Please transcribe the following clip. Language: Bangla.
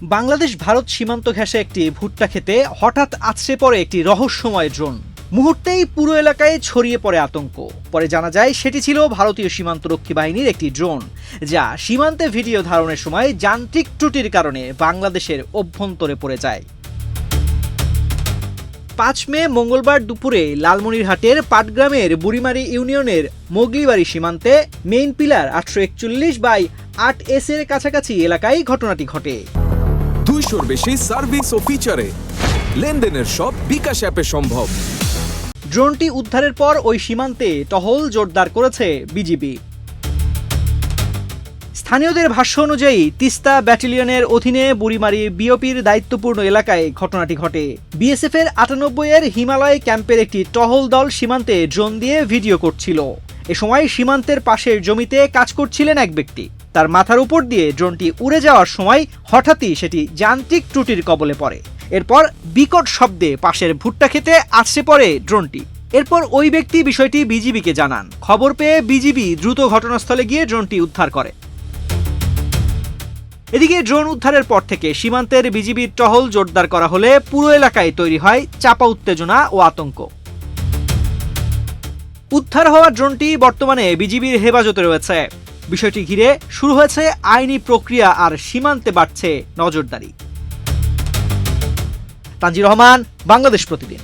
বাংলাদেশ ভারত সীমান্ত ঘেঁষে একটি ভুট্টা খেতে হঠাৎ আছড়ে পড়ে একটি রহস্যময় ড্রোন। মুহূর্তেই পুরো এলাকায় ছড়িয়ে পড়ে আতঙ্ক। পরে জানা যায় সেটি ছিল ভারতীয় সীমান্তরক্ষী বাহিনীর একটি ড্রোন, যা সীমান্তে ভিডিও ধারণের সময় যান্ত্রিক ত্রুটির কারণে বাংলাদেশের অভ্যন্তরে পড়ে যায়। ৫ মে মঙ্গলবার দুপুরে লালমনিরহাটের পাটগ্রামের বুড়িমারি ইউনিয়নের মোগলিবাড়ি সীমান্তে মেইন পিলার ৮৪১/৮S এর কাছাকাছি এলাকায় ঘটনাটি ঘটে। 200-র বেশি সার্ভিস ও ফিচারে লেনদেনের সব বিকাশ অ্যাপে সম্ভব। ড্রোনটি উদ্ধারের পর ওই সীমান্তে টহল জোরদার করেছে বিজিবি। স্থানীয়দের ভাষ্য অনুযায়ী তিস্তা ব্যাটালিয়নের অধীনে বুড়িমারি বিওপির দায়িত্বপূর্ণ এলাকায় ঘটনাটি ঘটে। বিএসএফ এর ৯৮ এর হিমালয় ক্যাম্পের একটি টহল দল সীমান্তে ড্রোন দিয়ে ভিডিও করছিল। এ সময় সীমান্তের পাশের জমিতে কাজ করছিলেন এক ব্যক্তি। তার মাথার উপর দিয়ে ড্রোনটি উড়ে যাওয়ার সময় হঠাৎই সেটি যান্ত্রিক ত্রুটির কবলে পড়ে। এরপর বিকট শব্দে পাশের ভুট্টা খেতে আছড়ে পড়ে ড্রোনটি। এরপর ওই ব্যক্তি বিষয়টি বিজিবিকে জানান। খবর পেয়ে বিজিবি দ্রুত ঘটনাস্থলে গিয়ে ড্রোনটি উদ্ধার করে। এদিকে ড্রোন উদ্ধারের পর থেকে সীমান্তের বিজিবির টহল জোরদার করা হলে পুরো এলাকায় তৈরি হয় চাপা উত্তেজনা ও আতঙ্ক। উদ্ধার হওয়া ড্রোনটি বর্তমানে বিজিবির হেফাজতে রয়েছে। বিষয়টি ঘিরে শুরু হয়েছে আইনি প্রক্রিয়া আর সীমান্তে বাড়ছে নজরদারি। তানজির রহমান, বাংলাদেশ প্রতিদিন।